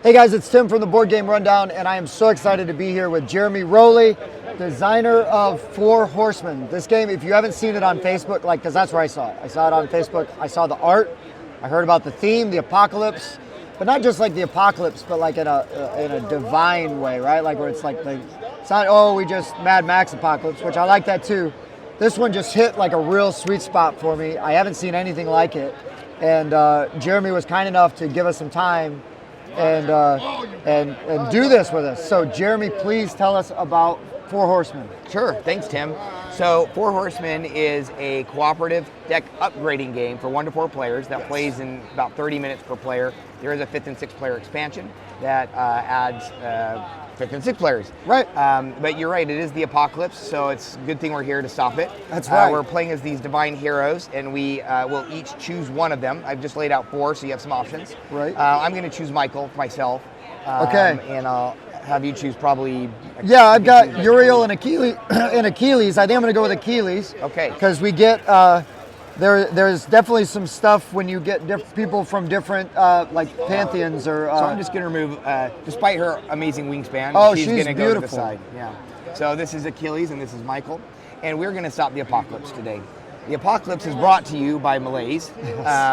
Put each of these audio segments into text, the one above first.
Hey guys, it's Tim from the Board Game Rundown, and I am so excited to be here with Jeremy Rowley, designer of Four Horsemen. This game, if you haven't seen it on Facebook, because that's where I saw it. I saw it on Facebook. I saw the art. I heard about the theme, the apocalypse, but not just like the apocalypse, but like in a divine way, right? Like where it's not, oh, we just Mad Max apocalypse, which I like that too. This one just hit like a real sweet spot for me. I haven't seen anything like it, and Jeremy was kind enough to give us some time and do this with us. So Jeremy, please tell us about Four Horsemen. Sure, thanks Tim. So Four Horsemen is a cooperative deck upgrading game for 1 to 4 players that plays in about 30 minutes per player. There is a 5th and 6th player expansion that adds 5th and 6th players. Right. But you're right, it is the apocalypse, so it's a good thing we're here to stop it. That's right. We're playing as these divine heroes, and we will each choose one of them. I've just laid out 4, so you have some options. Right. I'm going to choose Michael myself. Okay. And I'll have you choose probably. Yeah, I've got Uriel and Achilles. And Achilles. I think I'm going to go with Achilles. Okay. Because we get there's definitely some stuff when you get people from different like pantheons or. So I'm just going to remove, despite her amazing wingspan, she's going to go to the beautiful. side. Yeah. So this is Achilles and this is Michael, and we're going to stop the apocalypse today. The apocalypse is brought to you by Malaise,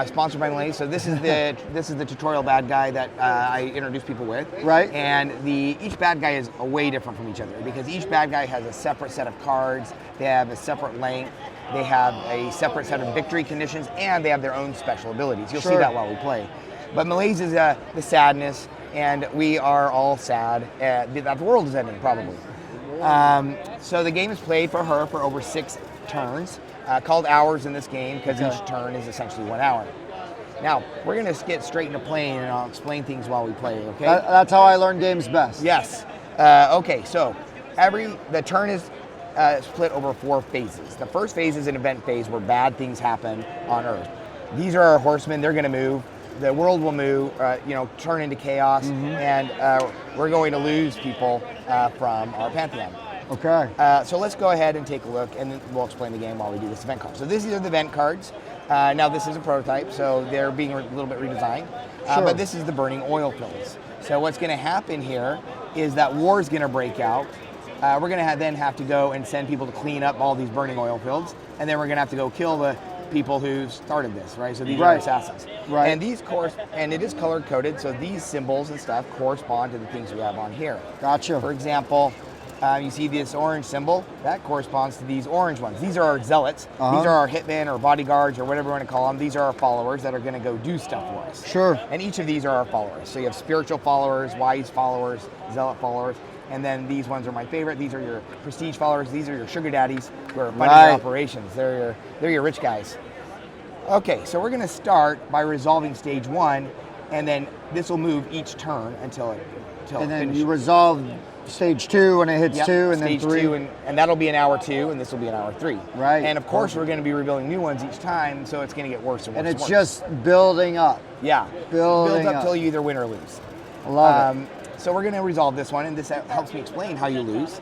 sponsored by Malaise. So this is the tutorial bad guy that I introduce people with. Right. And each bad guy is way different from each other because each bad guy has a separate set of cards. They have a separate length. They have a separate set of victory conditions, and they have their own special abilities. You'll see that while we play. But Malaise is the sadness, and we are all sad that the world is ending, probably. So the game is played for her for over 6 turns. Called hours in this game because each turn is essentially 1 hour. Now, we're going to get straight into playing, and I'll explain things while we play, okay? That's how I learn games best. Yes. Okay, so the turn is split over 4 phases. The first phase is an event phase where bad things happen on Earth. These are our horsemen. They're going to move. The world will move, turn into chaos, and we're going to lose people from our pantheon. Okay. So let's go ahead and take a look, and then we'll explain the game while we do this event card. So these are the event cards. Now this is a prototype, so they're being a little bit redesigned. Sure. But this is the burning oil fields. So what's going to happen here is that war is going to break out. We're going to then have to go and send people to clean up all these burning oil fields, and then we're going to have to go kill the people who started this, right? So these are assassins. Right. And it is color coded, so these symbols and stuff correspond to the things we have on here. Gotcha. For example, you see this orange symbol, that corresponds to these orange ones. These are our zealots. These are our hitmen or bodyguards or whatever you want to call them. These are our followers that are going to go do stuff for us. Sure. And each of these are our followers. So you have spiritual followers, wise followers, zealot followers, and then these ones are my favorite. These are your prestige followers. These are your sugar daddies who are funding your operations. They're your rich guys. Okay, so we're going to start by resolving stage 1, and then this will move each turn until it finishes. You resolve stage 2 when it hits 2, and then 3. Stage 2, and that'll be an hour 2, and this will be an hour 3. Right. And of course, we're going to be revealing new ones each time, so it's going to get worse and worse. And it's worse. just building up. Yeah. Building Builds up till you either win or lose. I love it. So we're going to resolve this one, and this helps me explain how you lose.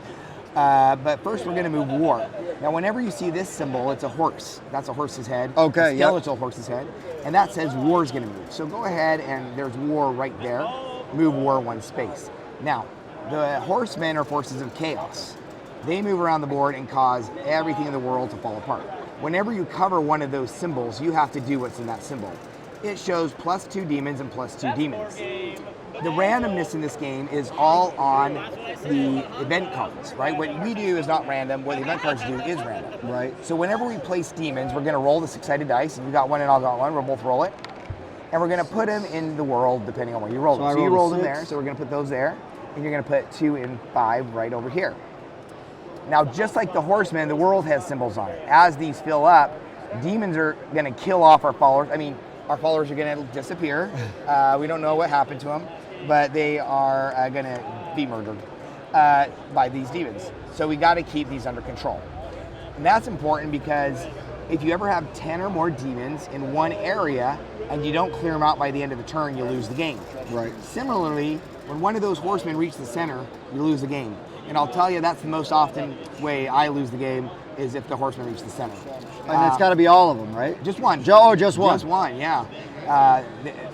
But first, we're going to move war. Now, whenever you see this symbol, it's a horse. That's a horse's head. Okay. A skeletal horse's head, and that says war is going to move. So go ahead, and there's war right there. Move war 1 space. Now, the horsemen are forces of chaos. They move around the board and cause everything in the world to fall apart. Whenever you cover one of those symbols, you have to do what's in that symbol. It shows +2 demons and +2 demons. The randomness in this game is all on the event cards, right? What we do is not random. What the event cards do is random. Right. So whenever we place demons, we're going to roll the 6-sided dice. If you got one and I got one, we'll both roll it. And we're going to put them in the world depending on where you roll them. So you rolled them there, so we're going to put those there. And you're going to put 2 and 5 right over here. Now, just like the horsemen, the world has symbols on it. As these fill up, demons are going to kill off our followers. I mean, our followers are going to disappear. We don't know what happened to them, but they are going to be murdered by these demons. So we got to keep these under control. And that's important because if you ever have 10 or more demons in one area and you don't clear them out by the end of the turn, you lose the game. Right. Similarly, when one of those horsemen reach the center, you lose the game. And I'll tell you, that's the most often way I lose the game is if the horsemen reach the center. And it's got to be all of them, right? Just one. Just one. Just one, yeah.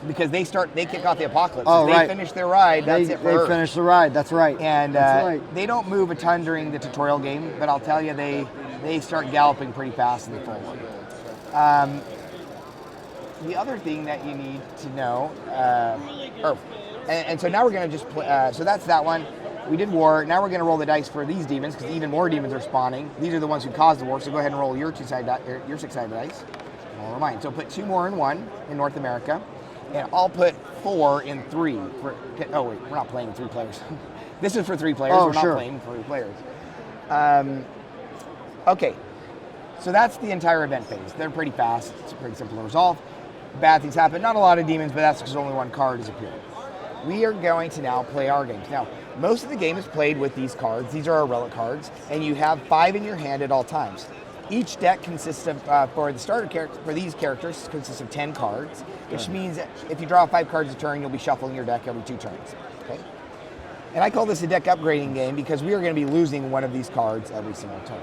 because they kick off the apocalypse. Oh, if they finish their ride, that's it for Earth. They finish the ride, that's right. And they don't move a ton during the tutorial game, but I'll tell you, they start galloping pretty fast in the full one. The other thing that you need to know, and so now we're going to just play, so that's that one. We did war. Now we're going to roll the dice for these demons because even more demons are spawning. These are the ones who caused the war. So go ahead and roll your 6-sided dice. Roll mine. So put 2 more in 1 in North America, and I'll put 4 in 3. Oh wait, we're not playing 3 players. This is for 3 players. Oh, we're not playing for 3 players. Okay, so that's the entire event phase. They're pretty fast. It's pretty simple to resolve. Bad things happen. Not a lot of demons, but that's because only 1 card has appeared. We are going to now play our games. Now, most of the game is played with these cards. These are our relic cards, and you have 5 in your hand at all times. Each deck consists of, for the starter character, for these characters, consists of 10 cards, which means that if you draw 5 cards a turn, you'll be shuffling your deck every 2 turns. Okay? And I call this a deck upgrading game because we are going to be losing one of these cards every single turn.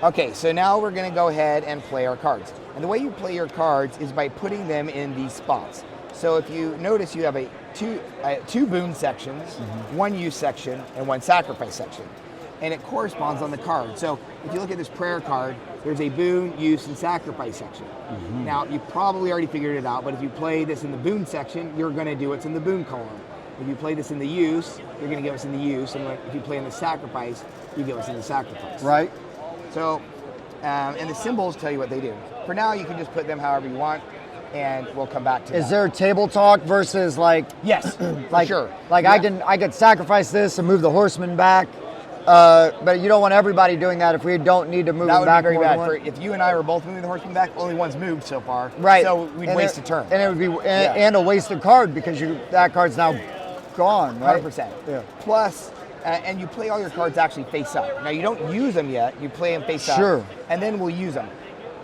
Okay, so now we're going to go ahead and play our cards. And the way you play your cards is by putting them in these spots. So if you notice, you have two boon sections, 1 use section, and 1 sacrifice section. And it corresponds on the card. So if you look at this prayer card, there's a boon, use, and sacrifice section. Now, you probably already figured it out, but if you play this in the boon section, you're going to do what's in the boon column. If you play this in the use, you're going to give us in the use, and if you play in the sacrifice, you give us in the sacrifice. Right. So, and the symbols tell you what they do. For now, you can just put them however you want, and we'll come back to that. Is there table talk versus like? Yes, like sure. Like yeah. I could sacrifice this and move the horsemen back, but you don't want everybody doing that if we don't need to move them back. That would be very bad. If you and I were both moving the horsemen back, only one's moved so far. Right. So we'd waste a turn. And it would be and a wasted card because that card's now gone. Right. 100%. Yeah. Plus. And you play all your cards actually face up. Now you don't use them yet, you play them face up. Sure. And then we'll use them.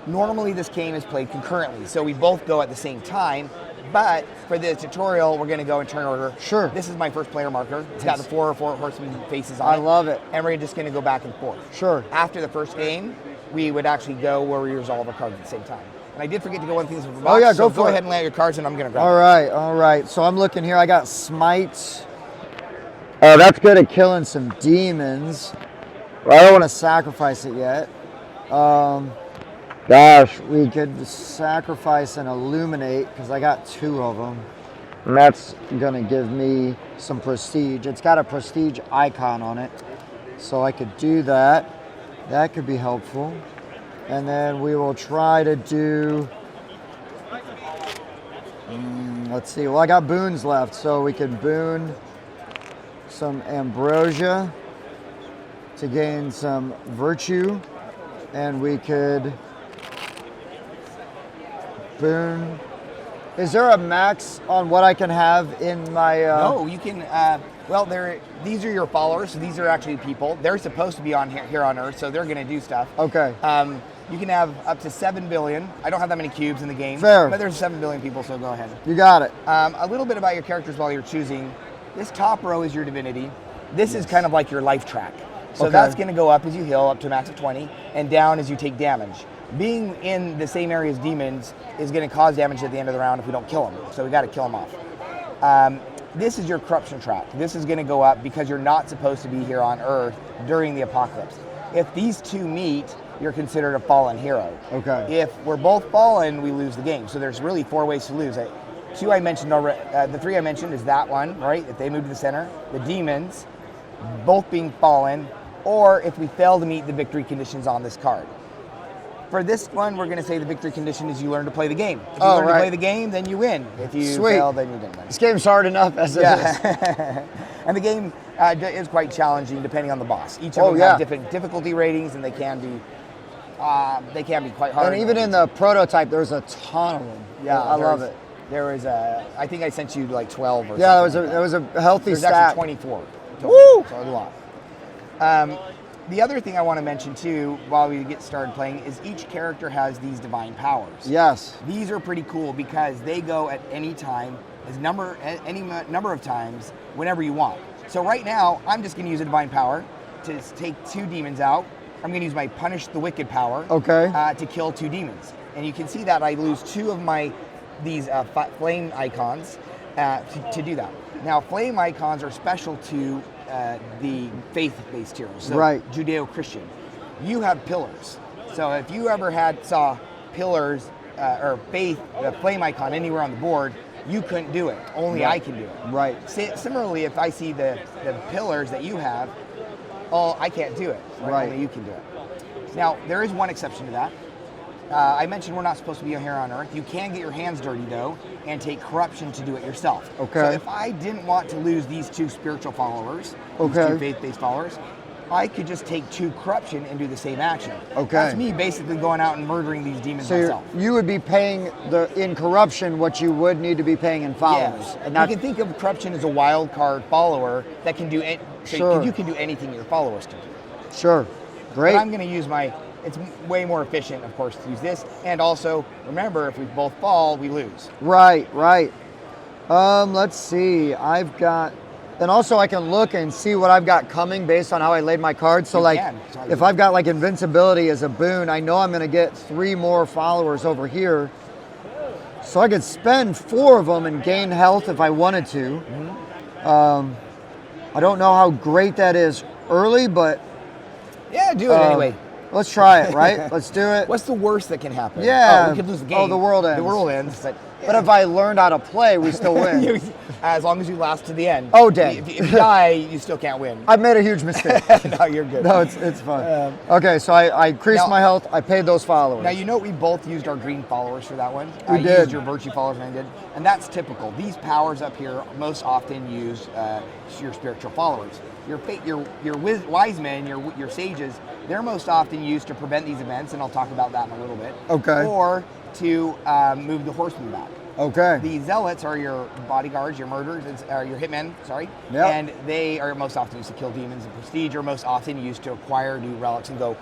Normally this game is played concurrently, so we both go at the same time, but for the tutorial, we're gonna go in turn order. Sure. This is my first player marker. It's got the four horsemen faces on it. I love it. And we're just gonna go back and forth. Sure. After the first game, we would actually go where we resolve our cards at the same time. And I did forget to go one thing from the box, oh yeah, so go ahead and lay out your cards and I'm gonna grab all right. So I'm looking here, I got Smite. Oh, that's good at killing some demons. Well, I don't want to sacrifice it yet. Gosh, we could sacrifice and illuminate because I got 2 of them. And that's going to give me some prestige. It's got a prestige icon on it. So I could do that. That could be helpful. And then we will try to do... let's see. Well, I got boons left. So we could boon some ambrosia to gain some virtue, and we could boon. Is there a max on what I can have in my? No, you can. Well, these are your followers, so these are actually people. They're supposed to be on here on Earth, so they're going to do stuff. Okay. You can have up to 7 billion. I don't have that many cubes in the game. Fair. But there's 7 billion people, so go ahead. You got it. A little bit about your characters while you're choosing. This top row is your divinity. This is kind of like your life track. So that's going to go up as you heal up to a max of 20 and down as you take damage. Being in the same area as demons is going to cause damage at the end of the round if we don't kill them. So we got to kill them off. This is your corruption track. This is going to go up because you're not supposed to be here on Earth during the apocalypse. If these 2 meet, you're considered a fallen hero. Okay. If we're both fallen, we lose the game. So there's really 4 ways to lose. 2 I mentioned already. The 3 I mentioned is that one, right? If they move to the center, the demons, both being fallen, or if we fail to meet the victory conditions on this card. For this one, we're going to say the victory condition is you learn to play the game. If you learn to play the game, then you win. If you fail, then you don't win. This game's hard enough as it is. And the game is quite challenging depending on the boss. Each of them have different difficulty ratings, and they can be quite hard. And even in the prototype, there's a ton of them. Yeah, I love it. There was I think I sent you like 12 or something. There was a healthy stack. There's actually 24. Total. Woo! So a lot. The other thing I want to mention too, while we get started playing, is each character has these divine powers. Yes. These are pretty cool because they go at any time, any number of times, whenever you want. So right now, I'm just going to use a divine power to take 2 demons out. I'm going to use my Punish the Wicked power to kill 2 demons. And you can see that I lose 2 of my these flame icons to do that. Now, flame icons are special to the faith-based heroes, so Judeo-Christian. You have pillars. So if you ever saw pillars or faith, the flame icon anywhere on the board, you couldn't do it. Only I can do it. Right. Similarly, if I see the pillars that you have, I can't do it. Right. Only you can do it. Now, there is one exception to that. I mentioned we're not supposed to be here on Earth. You can get your hands dirty, though, and take corruption to do it yourself. Okay. So if I didn't want to lose these 2 spiritual followers, these 2 faith-based followers, I could just take 2 corruption and do the same action. Okay. That's me basically going out and murdering these demons myself. You would be paying in corruption what you would need to be paying in followers. Yes. And you can think of corruption as a wild card follower that can do it. So you can do anything your followers can do. Sure. Great. But I'm going to use it's way more efficient, of course, to use this. And also, remember, if we both fall, we lose. Right. Let's see. I've got, and also I can look and see what I've got coming based on how I laid my cards. So if I've got like invincibility as a boon, I know I'm going to get 3 more followers over here. So I could spend 4 of them and gain health if I wanted to. I don't know how great that is early, but yeah, do it anyway. Let's try it, right? Let's do it. What's the worst that can happen? Yeah. We could lose the game. Oh, the world ends. The world ends. But if I learned how to play, we still win. As long as you last to the end. Oh, dang. If you die, you still can't win. I've made a huge mistake. No, you're good. No, it's fun. Okay, so I increased my health. I paid those followers. Now, you know we both used our green followers for that one. We did. You used your virtue followers and I did. And that's typical. These powers up here most often use your spiritual followers. Your wise men, your sages, they're most often used to prevent these events, and I'll talk about that in a little bit. Okay. Or to move the horsemen back. Okay. The zealots are your bodyguards, your murderers, or your hitmen, sorry. Yep. And they are most often used to kill demons, and prestige are most often used to acquire new relics and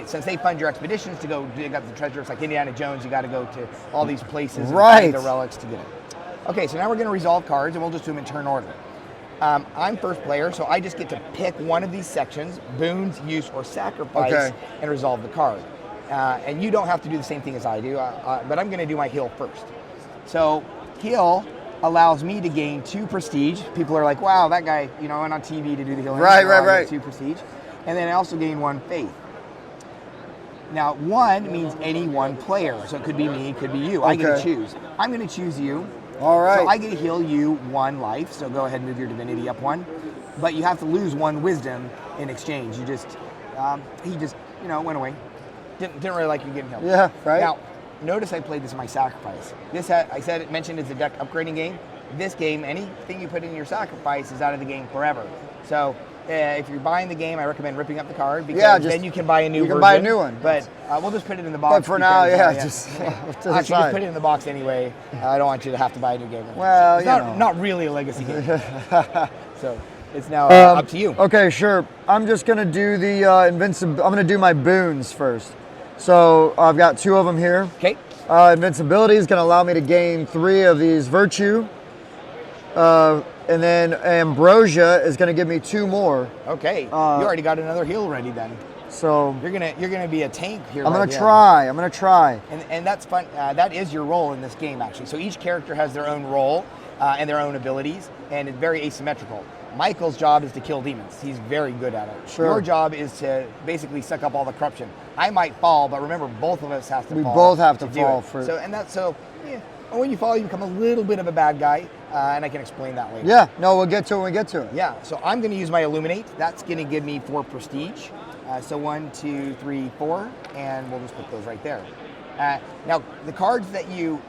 since they fund your expeditions to go dig up the treasure, it's like Indiana Jones, you got to go to all these places and find the relics to get it. Okay, so now we're going to resolve cards, and we'll just do them in turn order. I'm first player, so I just get to pick one of these sections, boons, use, or sacrifice, and resolve the card. And you don't have to do the same thing as I do, but I'm going to do my heal first. So heal allows me to gain 2 prestige. People are like, wow, that guy, went on TV to do the healing. Right. 2 prestige. And then I also gain 1 faith. Now, 1 means any one player. So it could be me, it could be you. I get to choose. I'm going to choose you. All right. So I get to heal you 1 life. So go ahead and move your divinity up 1. But you have to lose 1 wisdom in exchange. He just went away. Didn't really like you getting healed. Yeah, right. Now, notice I played this in my sacrifice. I mentioned it's a deck upgrading game. This game, anything you put in your sacrifice is out of the game forever. So if you're buying the game, I recommend ripping up the card because then you can buy a new version. You can buy a new one. But we'll just put it in the box. But for now, just actually just put it in the box anyway. I don't want you to have to buy a new game. Well, it's not really a legacy game. So it's now up to you. Okay, sure. I'm just gonna do the I'm gonna do my boons first. So I've got 2 of them here. Okay. Invincibility is going to allow me to gain 3 of these virtue. And then Ambrosia is going to give me 2 more. Okay. You already got another heal ready then. So you're gonna be a tank here. I'm gonna try. And that's fun. That is your role in this game actually. So each character has their own role and their own abilities, and it's very asymmetrical. Michael's job is to kill demons. He's very good at it. Sure. Your job is to basically suck up all the corruption. I might fall, but remember, both of us have to fall. We both have to fall for. And when you fall, you become a little bit of a bad guy, and I can explain that later. Yeah. No, we'll get to it when we get to it. Yeah. So I'm going to use my Illuminate. That's going to give me 4 prestige. So 1, 2, 3, 4, and we'll just put those right there. Now, the cards that you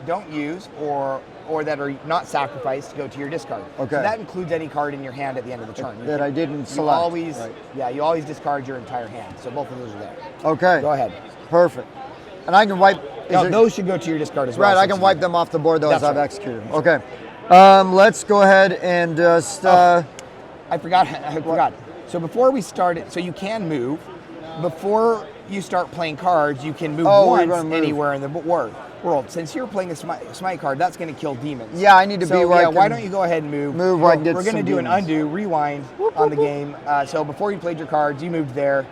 don't use or that are not sacrificed go to your discard. Okay. So that includes any card in your hand at the end of the turn. That I didn't select. You always discard your entire hand. So both of those are there. Okay. Go ahead. Perfect. And I can wipe. Those should go to your discard as well. Right, I can wipe them off the board though as I've executed them. Okay. Let's go ahead and just. I forgot. So before we started, so you can move. Before you start playing cards, you can move once anywhere in the world. Since you're playing a smite card, that's going to kill demons. Yeah, I need to be where why don't you go ahead and move? Where I can get We're going to do an undo, rewind on the game. So before you played your cards, you moved there.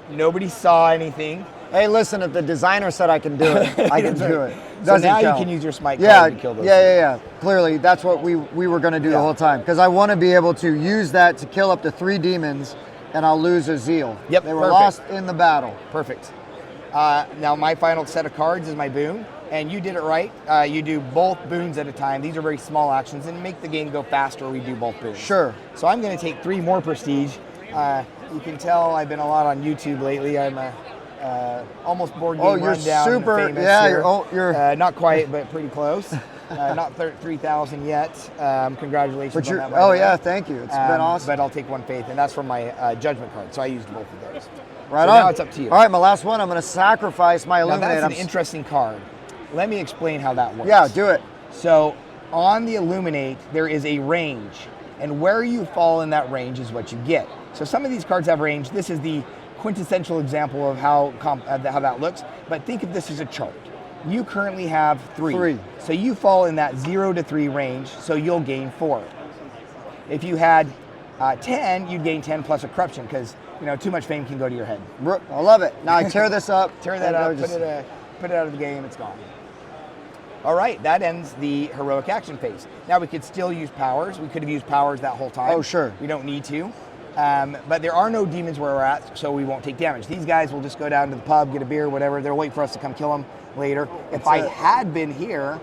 Nobody saw anything. Hey, listen, if the designer said I can do it, I can do it. So now count. you can use your smite card to kill those. Yeah. Clearly, that's what we were going to do the whole time. Because I want to be able to use that to kill up to 3 demons, and I'll lose a zeal. Yep, they were lost in the battle. Perfect. Now my final set of cards is my boon, and you did it right. You do both boons at a time. These are very small actions, and make the game go faster. We do both boons. Sure. So I'm going to take 3 more prestige. You can tell I've been a lot on YouTube lately. I'm almost board game rundown famous. Yeah, here. you're not quite, but pretty close. Not 3,000 yet. Congratulations but on that. yeah, thank you. It's been awesome. But I'll take 1 faith, and that's from my judgment card. So I used both of those. Right so on. Now it's up to you. All right, my last one. I'm going to sacrifice my Illuminate. Now that's an interesting card. Let me explain how that works. Yeah, do it. So on the Illuminate, there is a range, and where you fall in that range is what you get. So some of these cards have range. This is the quintessential example of how that looks. But think of this as a chart. You currently have 3. So you fall in that 0 to 3 range, so you'll gain 4. If you had 10, you'd gain 10 plus a corruption, because too much fame can go to your head. I love it. Now I tear this up. Tear that up, put it out of the game, it's gone. All right, that ends the heroic action phase. Now we could still use powers. We could have used powers that whole time. Oh, sure. We don't need to. But there are no demons where we're at, so we won't take damage. These guys will just go down to the pub, get a beer, whatever. They'll wait for us to come kill them later. If I had been here,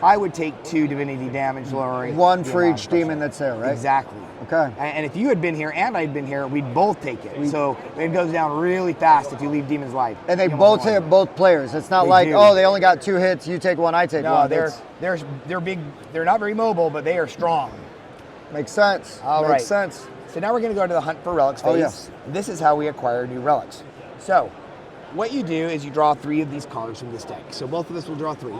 I would take 2 divinity damage, lowering 1 for each demon that's there, right? Exactly. Okay. And if you had been here and I'd been here, we'd both take it. So it goes down really fast if you leave demons alive. And they both hit both players. It's not like, oh, they only got 2 hits, you take 1, I take 1. They're big. They're not very mobile, but they are strong. Makes sense. Makes sense. So now we're going to go to the hunt for relics phase. Oh, yes. This is how we acquire new relics. So what you do is you draw 3 of these cards from this deck. So both of us will draw 3.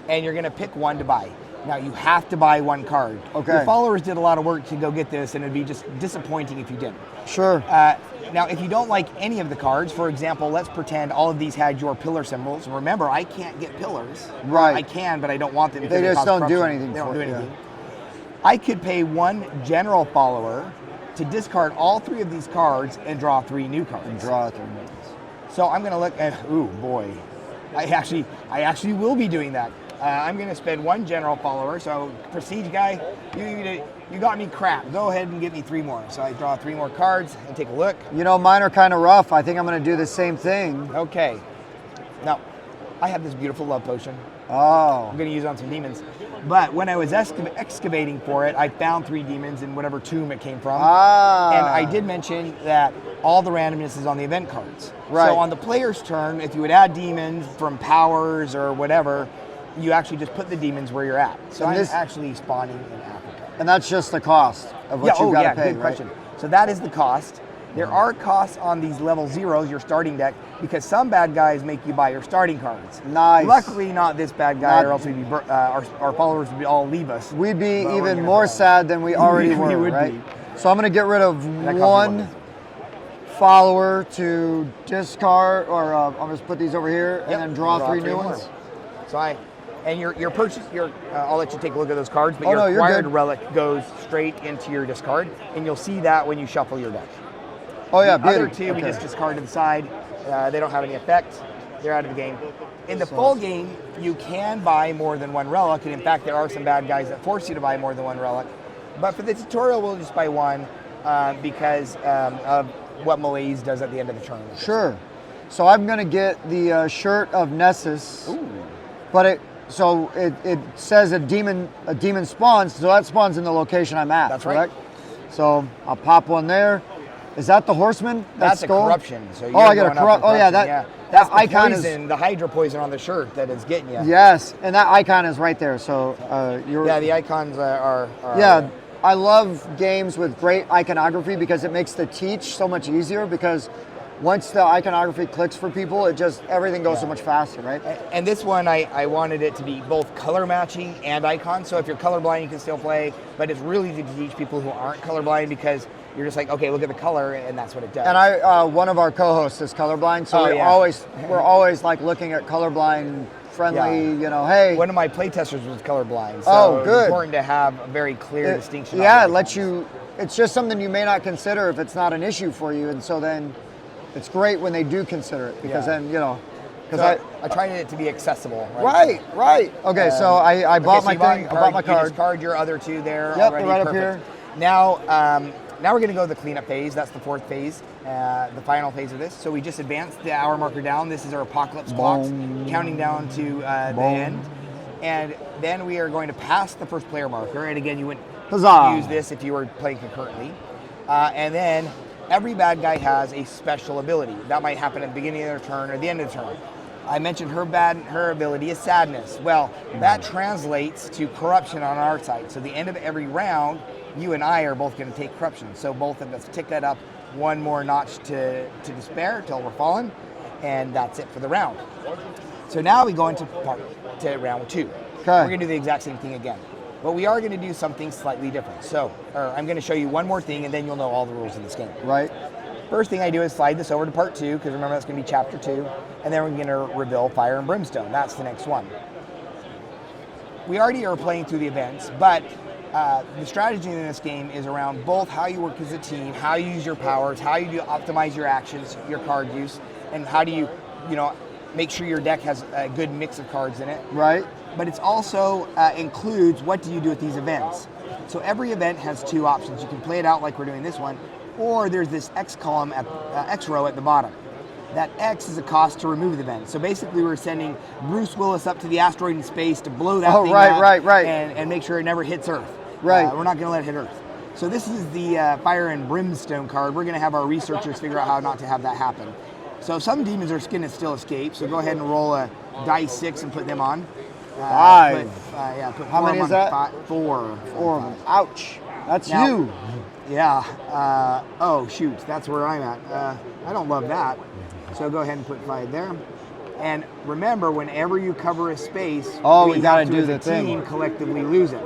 And you're going to pick 1 to buy. Now you have to buy 1 card. Okay. Your followers did a lot of work to go get this, and it'd be just disappointing if you didn't. Sure. Now if you don't like any of the cards, for example, let's pretend all of these had your pillar symbols. Remember, I can't get pillars. Right. I can, but I don't want them because they just don't do corruption. anything. They don't do anything. Yeah. I could pay 1 general follower to discard all 3 of these cards and draw 3 new cards. And draw 3 new ones. So I'm going to look at. Ooh boy, I actually will be doing that. I'm going to spend 1 general follower. So prestige guy, you got me crap. Go ahead and give me 3 more. So I draw 3 more cards and take a look. Mine are kind of rough. I think I'm going to do the same thing. Okay. Now, I have this beautiful love potion. Oh. I'm going to use it on some demons. But when I was excavating for it, I found 3 demons in whatever tomb it came from. And I did mention that all the randomness is on the event cards. Right. So on the player's turn, if you would add demons from powers or whatever, you actually just put the demons where you're at. So I'm actually spawning in Africa. And that's just the cost of what you've got to pay, good question. So that is the cost. There are costs on these level 0s, your starting deck, because some bad guys make you buy your starting cards. Nice. Luckily, not this bad guy, or else we'd be, our followers would all leave us. We'd be even more sad than we already were, we would right? be. So I'm going to get rid of 1 follower to discard, or I'll just put these over here and then draw 3 new ones. So your purchase, I'll let you take a look at those cards, but your acquired relic goes straight into your discard, and you'll see that when you shuffle your deck. Oh yeah, the other 2 we just discard to the side. They don't have any effect. They're out of the game. In the full game, you can buy more than 1 relic, and in fact, there are some bad guys that force you to buy more than 1 relic. But for the tutorial, we'll just buy 1 because of what Malaise does at the end of the turn. Sure. So I'm going to get the shirt of Nessus. Ooh. But it says a demon spawns, so that spawns in the location I'm at. That's correct? Right. So I'll pop 1 there. Is that the Horseman? That's a corruption. So I got a corrupt. Oh yeah, that's the icon poison, the Hydra poison on the shirt that is getting you. Yes, and that icon is right there. So the icons are yeah. I love games with great iconography because it makes the teach so much easier, because once the iconography clicks for people, everything goes so much faster, right? And this one, I wanted it to be both color matching and icon. So if you're colorblind, you can still play, but it's really easy to teach people who aren't colorblind, because you're just like, okay, look at the color, and that's what it does. And one of our co-hosts is colorblind, so we're always like looking at colorblind friendly, hey. One of my playtesters was colorblind, so good. It's important to have a very clear distinction. Yeah, it lets you. It's just something you may not consider if it's not an issue for you, and so then It's great when they do consider it because then, you know, because so I tried it to be accessible. Right. Okay, so I bought my thing. I bought my card. You just card your other two there. Yep, already. right Perfect. up here. Now we're going to go to the cleanup phase. That's the fourth phase, the final phase of this. So we just advanced the hour marker down. This is our apocalypse clocks, counting down to the end. And then we are going to pass the first player marker. And again, you wouldn't use this if you were playing concurrently. And then every bad guy has a special ability. That might happen at the beginning of their turn or the end of the turn. I mentioned her ability is sadness. Well, that translates to corruption on our side. So the end of every round, you and I are both going to take corruption. So both of us tick that up one more notch to despair till we're fallen, and that's it for the round. So now we go into round two. Okay. We're going to do the exact same thing again. But we are going to do something slightly different. So I'm going to show you one more thing, and then you'll know all the rules of this game. Right. First thing I do is slide this over to part 2, because remember that's going to be chapter 2, and then we're going to reveal Fire and Brimstone. That's the next one. We already are playing through the events, but the strategy in this game is around both how you work as a team, how you use your powers, how you optimize your actions, your card use, and how do you make sure your deck has a good mix of cards in it. Right. But it's also includes what do you do at these events. So every event has two options. You can play it out like we're doing this one, or there's this X column at X row at the bottom. That X is a cost to remove the event. So basically we're sending Bruce Willis up to the asteroid in space to blow that thing up right. And make sure it never hits Earth. Right. We're not going to let it hit Earth. So this is the Fire and Brimstone card. We're going to have our researchers figure out how not to have that happen. So some demons are going to still escape. So go ahead and roll a dice 6 and put them on. 5. Put how many is that? 4. 4 of them. Ouch. That's now, you. Yeah. Oh, shoot. That's where I'm at. I don't love that. So go ahead and put 5 there. And remember, whenever you cover a space, we got to do the team collectively lose it.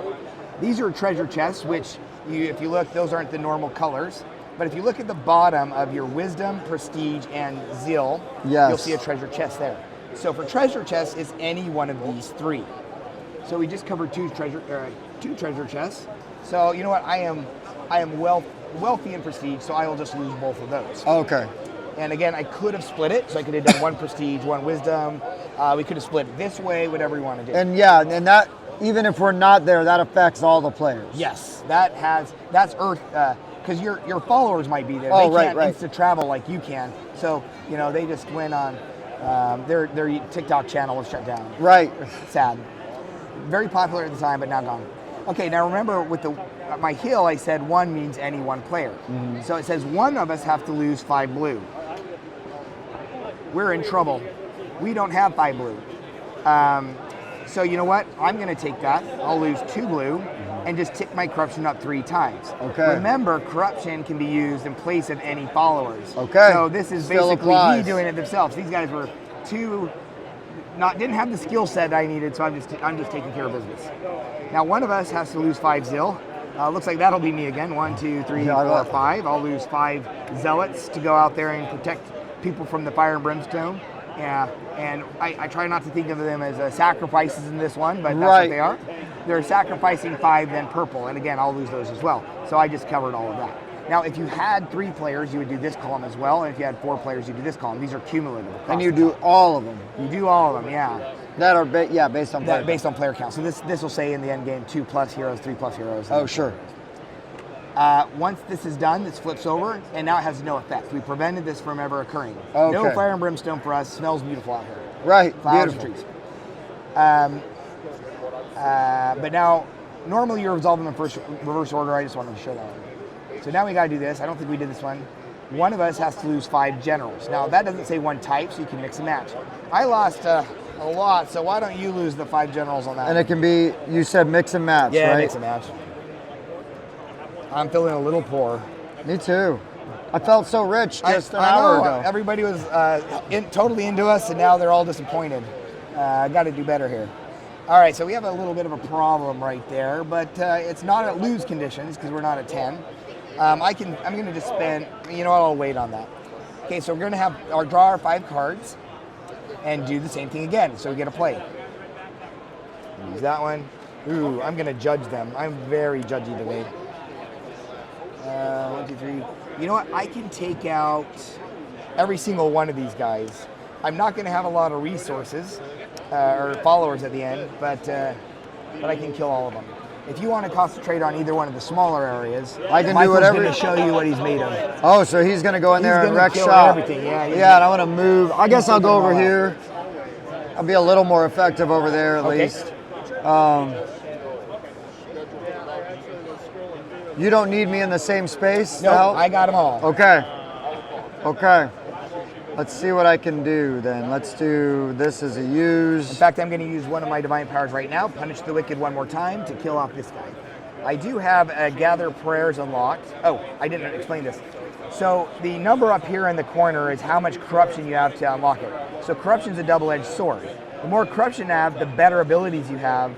These are treasure chests, which, if you look, those aren't the normal colors. But if you look at the bottom of your Wisdom, Prestige, and Zeal, you'll see a treasure chest there. So for treasure chests, it's any one of these 3. So we just covered 2 treasure chests. So you know what? I am wealthy in Prestige, so I will just lose both of those. Okay. And again, I could have split it, so I could have done 1 Prestige, 1 Wisdom. We could have split it this way, whatever we want to do. And and that, even if we're not there, that affects all the players. Yes, that's Earth, because your followers might be there. Oh, they can't right. insta travel like you can. So they just went on. Their TikTok channel was shut down. Right. Sad. Very popular at the time, but now gone. Okay, now remember with my hill, I said 1 means any one player. Mm-hmm. So it says one of us have to lose 5 blue. We're in trouble. We don't have 5 blue. So you know what? I'm going to take that. I'll lose 2 blue and just tick my corruption up 3 times. Okay. Remember, corruption can be used in place of any followers. Okay. So this is Still basically applies. me doing it themselves. These guys were didn't have the skill set I needed, so I'm just taking care of business. Now one of us has to lose 5 Zeal. Looks like that'll be me again. 1, 2, 3, 4, 5. I'll lose 5 Zealots to go out there and protect people from the Fire and Brimstone. Yeah, and I try not to think of them as sacrifices in this one, but that's what they are. They're sacrificing 5, then purple, and again, I'll lose those as well. So I just covered all of that. Now, if you had 3 players, you would do this column as well, and if you had 4 players, you do this column. These are cumulative. And you do all of them. You do all of them, yeah. That are based on player based on player count. So this will say in the end game 2+ heroes, 3+ heroes. Oh, sure. Once this is done, this flips over, and now it has no effect. We prevented this from ever occurring. Okay. No Fire and Brimstone for us. Smells beautiful out here. Right. Flowers Beautiful. and trees. But now, normally you resolve them in reverse order. I just wanted to show that one. So now we got to do this. I don't think we did this one. One of us has to lose 5 generals. Now that doesn't say 1 type, so you can mix and match. I lost a lot, so why don't you lose the 5 generals on that? And it can be, you said mix and match, yeah, right? mix and match. I'm feeling a little poor. Me too. I felt so rich just an hour ago. Everybody was totally into us, and now they're all disappointed. I got to do better here. All right, so we have a little bit of a problem right there, but it's not at lose conditions because we're not at 10. I'm going to just spend. You know what? I'll wait on that. Okay, so we're going to draw our 5 cards, and do the same thing again. So we get a play. Use that one. Ooh, I'm going to judge them. I'm very judgy today. 1, 2, 3. You know what? I can take out every single one of these guys. I'm not going to have a lot of resources or followers at the end, but I can kill all of them. If you want to concentrate on either one of the smaller areas, I can Michael's do whatever. going to show you what he's made of. Oh, so he's going to go in there and wreck kill shop. Everything. Yeah, and I'm going to move. I guess I'll go over here. I'll be a little more effective over there at least. You don't need me in the same space? No, I got them all. Okay. Let's see what I can do then. Let's do this as a use. In fact, I'm going to use one of my divine powers right now, punish the wicked one more time to kill off this guy. I do have a gather prayers unlocked. Oh, I didn't explain this. So the number up here in the corner is how much corruption you have to unlock it. So corruption's a double-edged sword. The more corruption you have, the better abilities you have.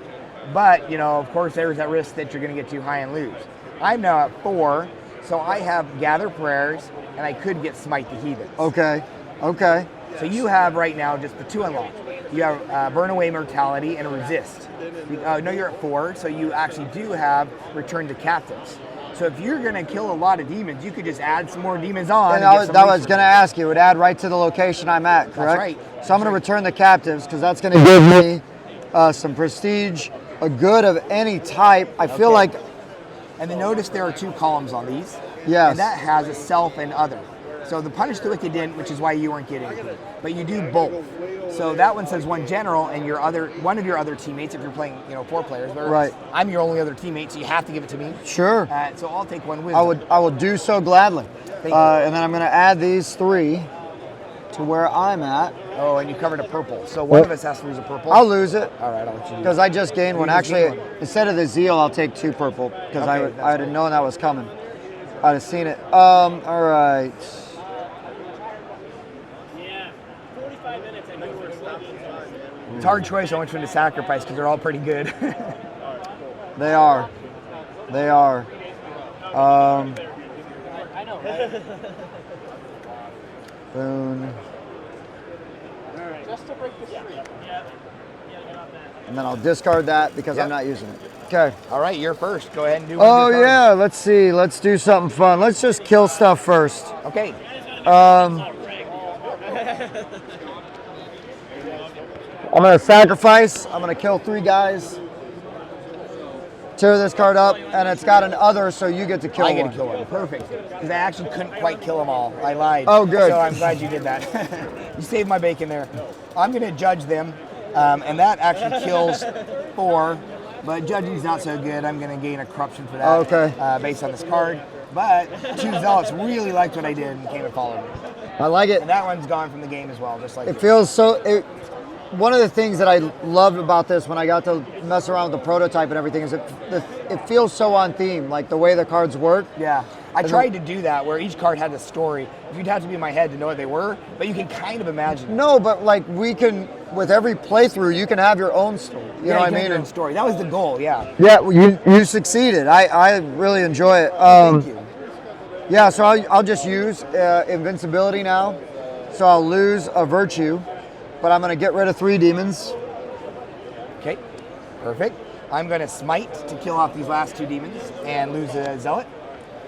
But, you know, of course, there's that risk that you're going to get too high and lose. I'm now at 4, so I have gather prayers, and I could get smite the heathens. Okay. So you have right now just the 2 unlocked. You have burn away mortality and resist. No, you're at 4, so you actually do have return to captives. So if you're going to kill a lot of demons, you could just add some more demons on. And that was going to ask you. It would add right to the location I'm at, correct? That's right. So I'm going to return the captives because that's going to give me some prestige, a good of any type. I feel like... And then notice there are 2 columns on these. Yes. And that has a self and other. So the punish the wicked didn't, which is why you weren't getting it. But you do both. So that one says one general and one of your other teammates, if you're playing 4 players. Right. I'm your only other teammate, so you have to give it to me. Sure. So I'll take one wisdom. I will do so gladly. Thank you. And then I'm going to add these 3 to where I'm at. Oh, and you covered a purple. So one of us has to lose a purple. I'll lose it. All right, I'll let you do it. Because I just gained one. Actually, instead of the zeal, I'll take 2 purple because I would have known that was coming. I'd have seen it. All right. It's a hard choice on which one to sacrifice because they're all pretty good. They are. Boone. Just to break the streak. And then I'll discard that because I'm not using it. Okay. All right, you're first. Go ahead and do Oh yeah, let's see. Let's do something fun. Let's just kill stuff first. Okay. I'm going to sacrifice. I'm going to kill 3 guys. Tear this card up, and it's got an other, so you get to kill one. I get to kill one. Perfect. Because I actually couldn't quite kill them all. I lied. Oh, good. So I'm glad you did that. You saved my bacon there. I'm going to judge them, and that actually kills 4. But judging's not so good. I'm going to gain a corruption for that. Okay. Based on this card. But 2 zealots really liked what I did and came and followed me. I like it. And that one's gone from the game as well, just like it feels so. One of the things that I loved about this when I got to mess around with the prototype and everything is it feels so on theme, like the way the cards work. Yeah. I tried to do that where each card had a story. You'd have to be in my head to know what they were, but you can kind of imagine. No, but like we can, with every playthrough, you can have your own story. You know what I mean? Your own story. That was the goal, yeah. Yeah, you succeeded. I really enjoy it. Thank you. Yeah, so I'll just use invincibility now. So I'll lose a virtue, but I'm going to get rid of 3 demons. Okay, perfect. I'm going to smite to kill off these last 2 demons and lose a zealot.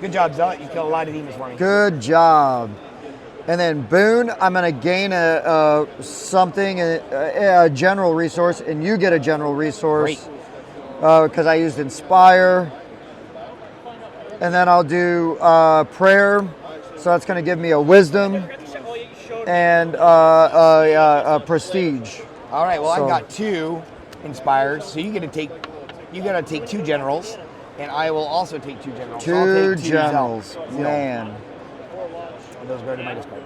Good job, zealot. You killed a lot of demons for me. Good job. And then Boone, I'm going to gain a general resource, and you get a general resource. Great. Because I used Inspire. And then I'll do Prayer. So that's going to give me a Wisdom and a Prestige. All right, well, I've got 2 Inspires, so you got to take 2 generals, and I will also take 2 generals. 2 so I'll take 2 generals, zealots. man. And those go to my discard.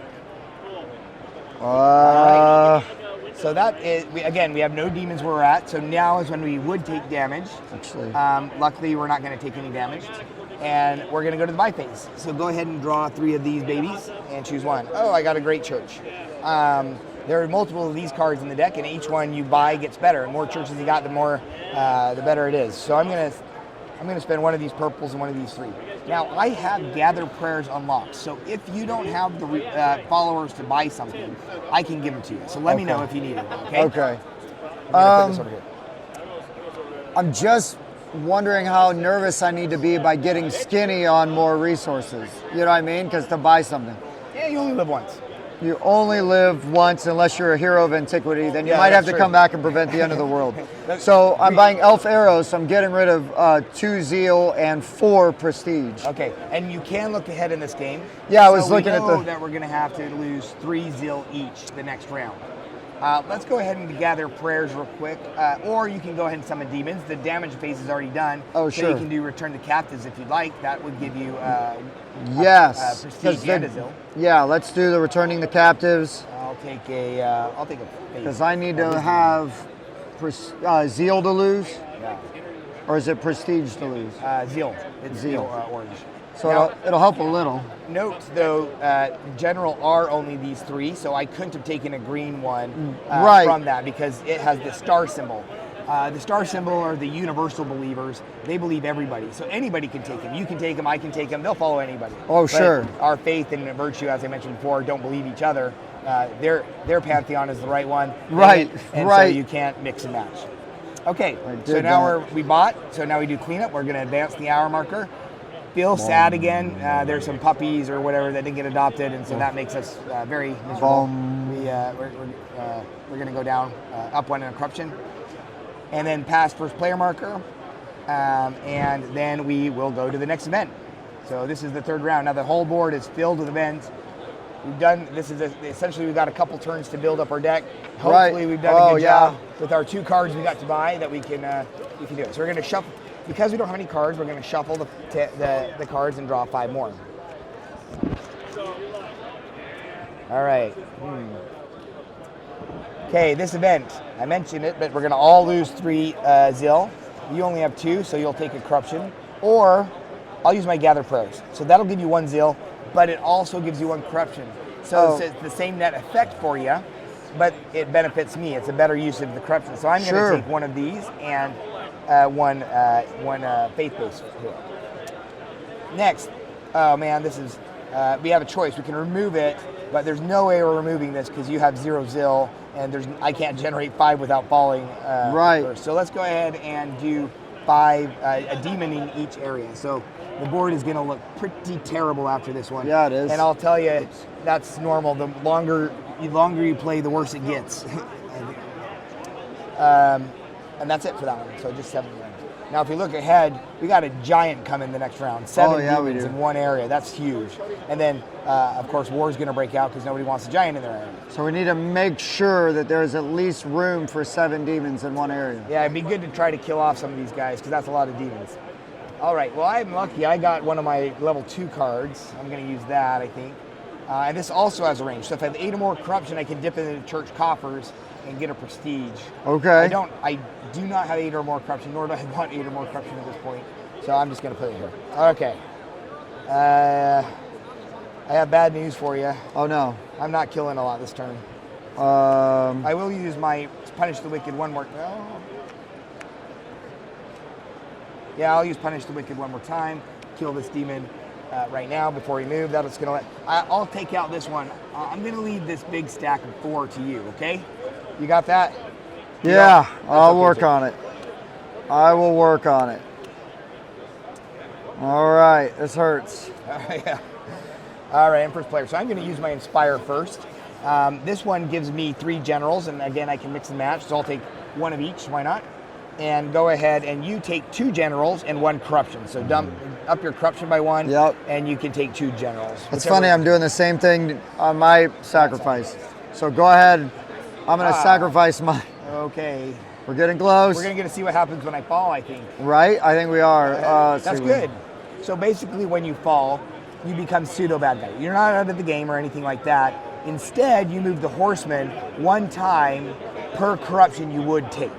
So that is, we have no demons where we're at, so now is when we would take damage. Actually. Luckily, we're not going to take any damage. And we're going to go to the buy phase. So go ahead and draw 3 of these babies and choose one. Oh, I got a great church. There are multiple of these cards in the deck, and each one you buy gets better. And more churches you got, the better it is. So I'm going to spend one of these purples and one of these 3. Now, I have Gather Prayers unlocked. So if you don't have the followers to buy something, I can give them to you. So let me know if you need it, okay? Okay. I'm going to put this over here. I'm just wondering how nervous I need to be by getting skinny on more resources. You know what I mean? Because to buy something. Yeah, you only live once. You only live once unless you're a hero of antiquity. Then you might have to come back and prevent the end of the world. So I'm buying elf arrows, so I'm getting rid of 2 zeal and 4 prestige. Okay, and you can look ahead in this game. Yeah, I was looking at the... that we're going to have to lose 3 zeal each the next round. Let's go ahead and gather prayers real quick, or you can go ahead and summon demons. The damage phase is already done. Oh, so sure. you can do return to captives if you'd like. That would give you yes, prestige and a zeal. Yeah, let's do the returning the captives. I'll take a phase. Because I need to have zeal to lose. Yeah. Or is it prestige to lose? Zeal. It's zeal orange. So now, it'll help a little. Note, though, general are only these 3, so I couldn't have taken a green one from that because it has the star symbol. The star symbol are the universal believers. They believe everybody, so anybody can take them. You can take them, I can take them. They'll follow anybody. Oh, sure. Our faith and virtue, as I mentioned before, don't believe each other. Their pantheon is the right one. Right, and right. so you can't mix and match. Okay, so now we bought. So now we do cleanup. We're going to advance the hour marker. Feel sad again. There's some puppies or whatever that didn't get adopted, and so that makes us very miserable. We're going to go down, up 1 in a corruption, and then pass first player marker, and then we will go to the next event. So this is the 3rd round. Now the whole board is filled with events. We've done, essentially we've got a couple turns to build up our deck. Hopefully we've done a good job with our 2 cards we got to buy that we can do it. So we're going to shuffle. Because we don't have any cards, we're going to shuffle the cards and draw 5 more. All right. Okay, this event, I mentioned it, but we're going to all lose 3 zeal. You only have 2, so you'll take a corruption. Or I'll use my gather prayers. So that'll give you 1 zeal, but it also gives you 1 corruption. So it's the same net effect for you, but it benefits me. It's a better use of the corruption. So I'm going to take one of these and one faith-based hero. Next, oh man, this is, we have a choice. We can remove it, but there's no way we're removing this because you have 0 zeal, and I can't generate 5 without falling. First. So let's go ahead and do 5, a demon in each area. So the board is going to look pretty terrible after this one. Yeah, it is. And I'll tell you, that's normal. The longer you play, the worse it gets. And that's it for that one. So just 7 rounds. Now, if you look ahead, we got a giant coming the next round. 7 demons in one area. That's huge. And then, of course, war is going to break out because nobody wants a giant in their area. So we need to make sure that there's at least room for 7 demons in one area. Yeah, it'd be good to try to kill off some of these guys because that's a lot of demons. All right. Well, I'm lucky. I got one of my level 2 cards. I'm going to use that, I think. And this also has a range. So if I have 8 or more corruption, I can dip into the church coffers and get a prestige. Okay. I do not have 8 or more corruption, nor do I want 8 or more corruption at this point. So I'm just going to put it here. Okay. I have bad news for you. Oh no. I'm not killing a lot this turn. I will use my Punish the Wicked one more. Well, yeah, I'll use Punish the Wicked one more time. Kill this demon right now before we move. That's going to I'll take out this one. I'm going to leave this big stack of 4 to you. Okay. You got that? Yeah, I'll work on it. I will work on it. All right, this hurts. Yeah. All right, Emperor's player. So I'm going to use my Inspire first. This one gives me 3 generals, and again, I can mix and match, so I'll take 1 of each. Why not? And go ahead and you take 2 generals and 1 corruption. So dump up your corruption by 1, and you can take 2 generals. It's funny, I'm doing the same thing on my sacrifice. So go ahead. I'm going to sacrifice mine. Okay. We're getting close. We're going to get to see what happens when I fall, I think. Right? I think we are. That's good. So basically when you fall, you become pseudo bad guy. You're not out of the game or anything like that. Instead, you move the Horsemen 1 time per corruption you would take.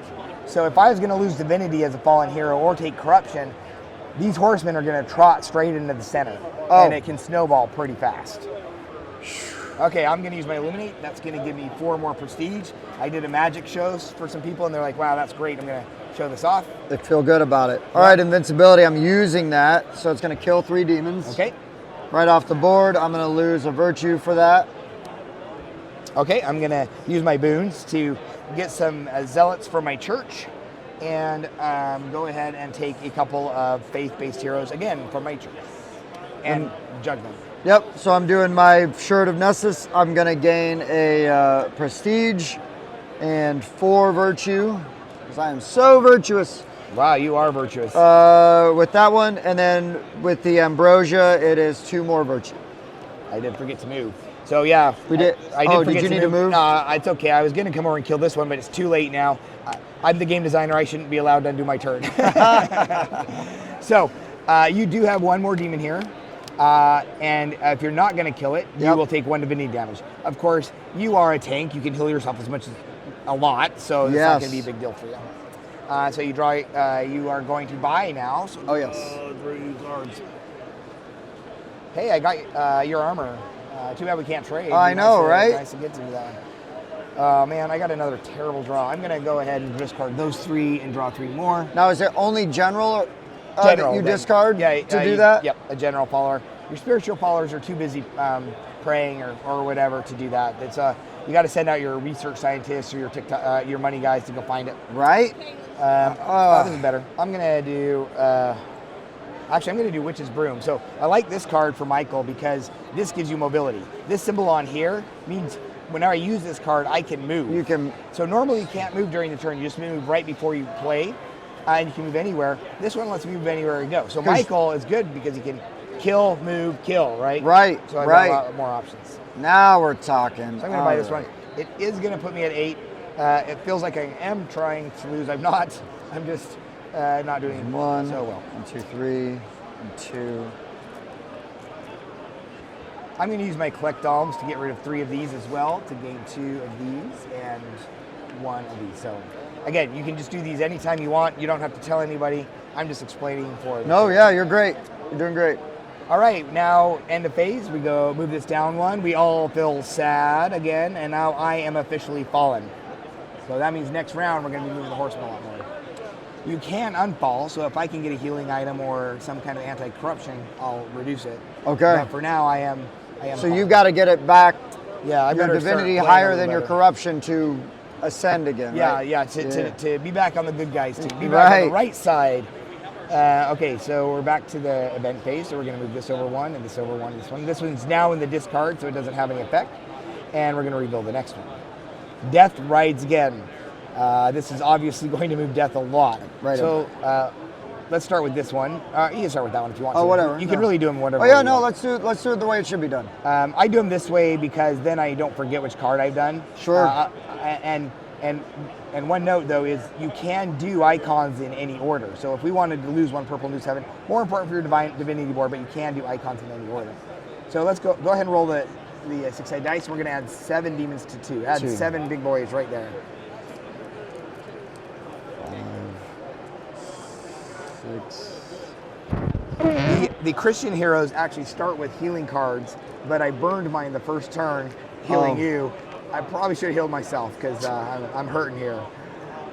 So if I was going to lose Divinity as a fallen hero or take corruption, these Horsemen are going to trot straight into the center. And it can snowball pretty fast. Okay, I'm going to use my Illuminate. That's going to give me 4 more prestige. I did a magic show for some people, and they're like, wow, that's great. I'm going to show this off. They feel good about it. All right, invincibility, I'm using that. So it's going to kill 3 demons. Okay. Right off the board, I'm going to lose a virtue for that. Okay, I'm going to use my boons to get some zealots for my church and go ahead and take a couple of faith-based heroes, again, from my church. And judgment. Yep, so I'm doing my Shirt of Nessus. I'm going to gain a Prestige and 4 Virtue, because I am so virtuous. Wow, you are virtuous. With that one, and then with the Ambrosia, it is 2 more Virtue. I did forget to move. So yeah, We did. I did forget did you need to move? It's okay. I was going to come over and kill this one, but it's too late now. I'm the game designer. I shouldn't be allowed to undo my turn. So you do have 1 more demon here. And if you're not going to kill it, you will take 1 divinity damage. Of course, you are a tank. You can heal yourself as much as a lot, so it's not going to be a big deal for you. So you draw. You are going to buy now. So, 3 cards. Hey, I got your armor. Too bad we can't trade. I know, right? Nice to get to that. Oh man, I got another terrible draw. I'm gonna go ahead and discard those 3 and draw 3 more. Now, is it only general, General that you then. discard Yeah, to do that? Yep, a general follower. Your spiritual followers are too busy praying or whatever to do that. It's you got to send out your research scientists or your TikTok, your money guys to go find it. Right? This is better. I'm gonna do. Actually, I'm going to do Witch's Broom. So I like this card for Michael because this gives you mobility. This symbol on here means whenever I use this card, I can move. You can. So normally you can't move during the turn. You just move right before you play, and you can move anywhere. This one lets me move anywhere you go. So Michael is good because he can kill, move, kill, right? Right, So I've got a lot more options. Now we're talking. So I'm going to buy this one. It is going to put me at 8. It feels like I am trying to lose. I'm not. I'm just not doing 1, so well. 1, 2, 3, and 2. I'm going to use my collect alms to get rid of 3 of these as well to gain 2 of these and 1 of these. So again, you can just do these anytime you want. You don't have to tell anybody. I'm just explaining for them. No, yeah, you're great. You're doing great. All right, now end of phase. We go move this down 1. We all feel sad again, and now I am officially fallen. So that means next round we're going to be moving the horsemen a lot more. You can unfall, so if I can get a healing item or some kind of anti-corruption, I'll reduce it. Okay. But for now, I am. So you've got to get it back. Yeah, I your better divinity start higher playing a than your little corruption to ascend again. Yeah, right? yeah. To be back on the good guys team, be back on the right side. Okay, so we're back to the event phase. So we're going to move this over 1 and this over 1 and this one. This one's now in the discard, so it doesn't have any effect. And we're going to rebuild the next one. Death rides again. This is obviously going to move Death a lot. Right. So let's start with this one. You can start with that one if you want to. Oh, whatever. You can really do them whatever. Oh yeah, way you no, want. let's do it the way it should be done. I do them this way because then I don't forget which card I've done. Sure. And one note though is you can do icons in any order. So if we wanted to lose 1 purple, lose 7, more important for your divinity board, but you can do icons in any order. So let's go ahead and roll the 6-sided dice. We're going to add 7 demons to 2. Add 2. 7 big boys right there. 5, 6. The Christian heroes actually start with healing cards, but I burned mine the first turn healing you. I probably should have healed myself because I'm hurting here.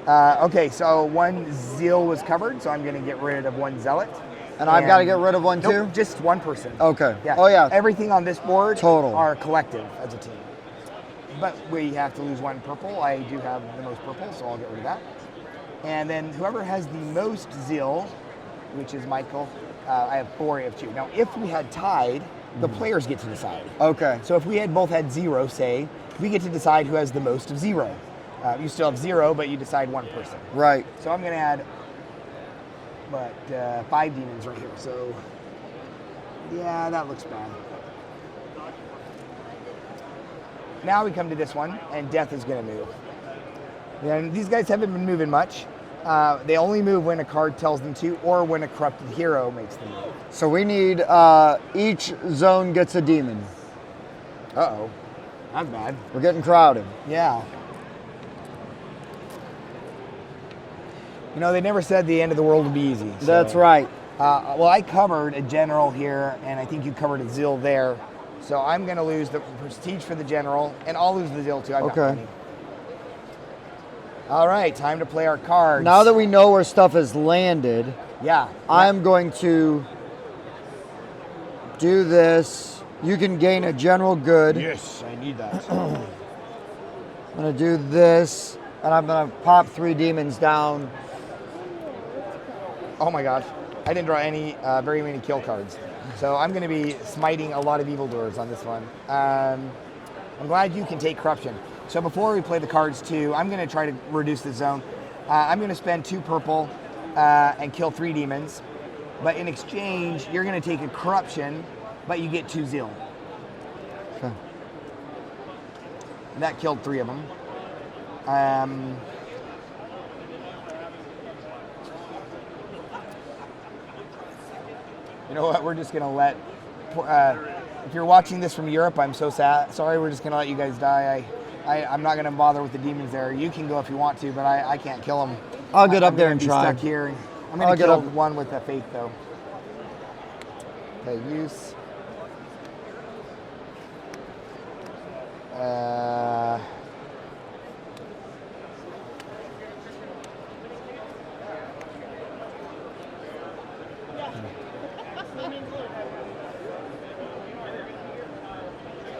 Okay, so 1 zeal was covered, so I'm going to get rid of 1 zealot. And I've got to get rid of 1 too? Nope, just 1 person. Okay. Yeah. Oh yeah. Everything on this board Total. are collective as a team. But we have to lose 1 purple. I do have the most purple, so I'll get rid of that. And then whoever has the most zeal, which is Michael, I have 4, I have 2. Now, if we had tied, the players get to decide. Okay. So if we had both had 0, say, we get to decide who has the most of 0. You still have 0, but you decide 1 person. Right. So I'm going to add, 5 demons right here. So, yeah, that looks bad. Now we come to this one, and Death is going to move. And these guys haven't been moving much. They only move when a card tells them to, or when a corrupted hero makes them move. So we need each zone gets a demon. Uh-oh. That's bad. We're getting crowded. Yeah. You know, they never said the end of the world would be easy. So. That's right. Well, I covered a general here, and I think you covered a zeal there. So I'm going to lose the prestige for the general, and I'll lose the zeal too. I've got plenty. All right, time to play our cards. Now that we know where stuff has landed, yeah, I'm going to do this. You can gain a general good. Yes, I need that. I'm going to do this, and I'm going to pop 3 demons down. Oh my gosh, I didn't draw any very many kill cards. So I'm going to be smiting a lot of evildoers on this one. I'm glad you can take corruption. So before we play the cards too, I'm going to try to reduce the zone. I'm going to spend 2 purple and kill 3 demons. But in exchange, you're going to take a corruption, but you get 2 zeal. Okay. And that killed 3 of them. You know what? We're just going to let... if you're watching this from Europe, I'm so sad. Sorry, we're just going to let you guys die. I'm not going to bother with the demons there. You can go if you want to, but I can't kill them. I'll get up there and try. Stuck here. I'm going to kill one with a faith, though. Okay, use.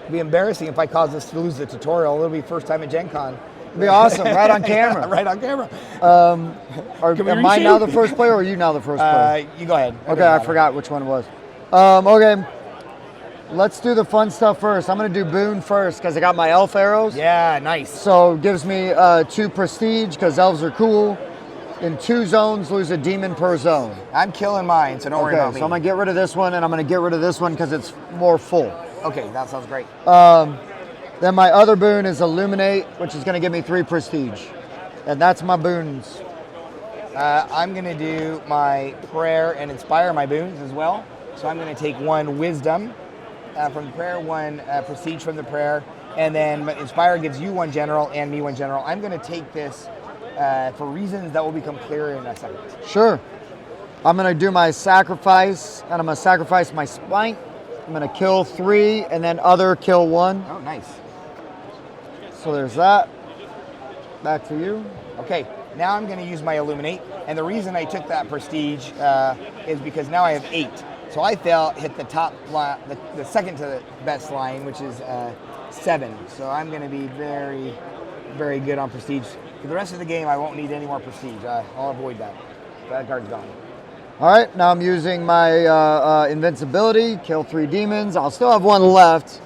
It'd be embarrassing if I cause us to lose the tutorial. It'll be first time at Gen Con. It'd be awesome, right on camera. Yeah, right on camera. Am I now the first player, or are you now the first player? You go ahead. Okay, I forgot which one it was. Okay, let's do the fun stuff first. I'm going to do Boon first because I got my elf arrows. Yeah, nice. So it gives me 2 prestige because elves are cool. In 2 zones, lose a demon per zone. I'm killing mine, so don't worry about me. So I'm going to get rid of this one, and I'm going to get rid of this one because it's more full. Okay, that sounds great. Then my other boon is Illuminate, which is going to give me 3 prestige. And that's my boons. I'm going to do my prayer and inspire my boons as well. So I'm going to take 1 wisdom from the prayer, 1 prestige from the prayer, and then inspire gives you 1 general and me 1 general. I'm going to take this for reasons that will become clearer in a second. Sure. I'm going to do my sacrifice, and I'm going to sacrifice my spite. I'm going to kill 3, and then other kill 1. Oh, nice. So there's that. Back to you. Okay, now I'm going to use my Illuminate, and the reason I took that prestige is because now I have 8. So I hit the top line, the second to the best line, which is 7. So I'm going to be very, very good on prestige. For the rest of the game, I won't need any more prestige. I'll avoid that. That card's gone. All right, now I'm using my invincibility, kill 3 demons. I'll still have 1 left,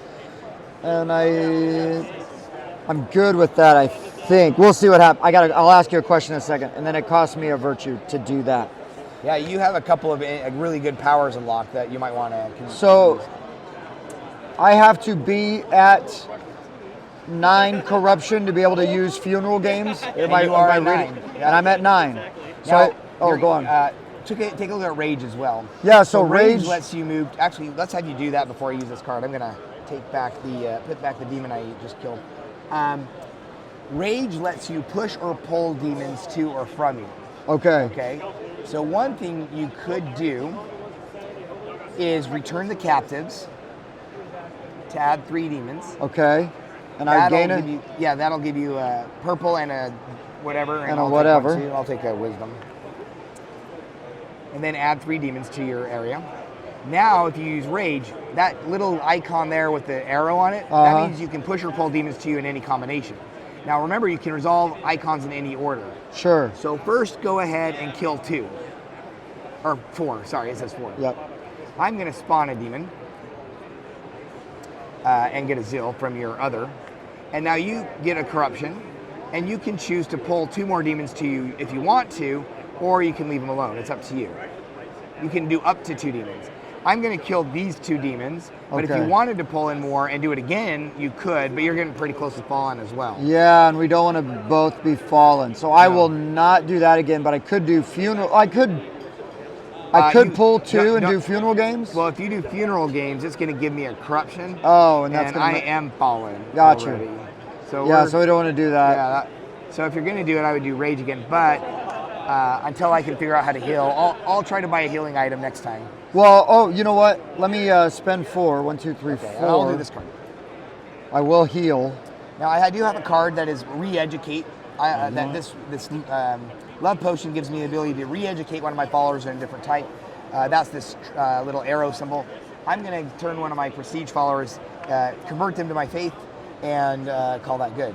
and I'm good with that, I think. We'll see what happens. I'll ask you a question in a second, and then it costs me a virtue to do that. Yeah, you have a couple of really good powers unlocked that you might want to. So I have to be at 9 corruption to be able to use funeral games. You are at 9. Yeah. And I'm at 9. So go on. Take a look at Rage as well. Yeah, so Rage lets you move. Actually, let's have you do that before I use this card. I'm gonna take back put back the demon I just killed. Rage lets you push or pull demons to or from you. Okay. Okay. So one thing you could do is return the captives to add 3 demons. Okay. And I gain it. That'll give you a purple and a whatever. And a whatever. I'll take a wisdom. And then add 3 demons to your area. Now, if you use Rage, that little icon there with the arrow on it, that means you can push or pull demons to you in any combination. Now, remember, you can resolve icons in any order. Sure. So first, go ahead and kill 2. Or 4, sorry, it says 4. Yep. I'm going to spawn a demon and get a zeal from your other. And now you get a corruption, and you can choose to pull 2 more demons to you if you want to, or you can leave them alone. It's up to you. You can do up to 2 demons. I'm going to kill these 2 demons, but if you wanted to pull in more and do it again, you could, but you're getting pretty close to fallen as well. Yeah, and we don't want to both be fallen. So I will not do that again, but I could do funeral. I could pull 2 and do funeral games? Well, if you do funeral games, it's going to give me a corruption. Oh, and that's going to... I am fallen. Gotcha. Already. So we don't want to do that. Yeah, so if you're going to do it, I would do Rage again, but until I can figure out how to heal, I'll try to buy a healing item next time. Well, you know what? Let me spend 4. 1, 2, 3, 4. I'll do this card. I will heal. Now, I do have a card that is Re-Educate. That this Love Potion gives me the ability to re-educate one of my followers in a different type. That's this little arrow symbol. I'm going to turn one of my Prestige followers, convert them to my faith, and call that good.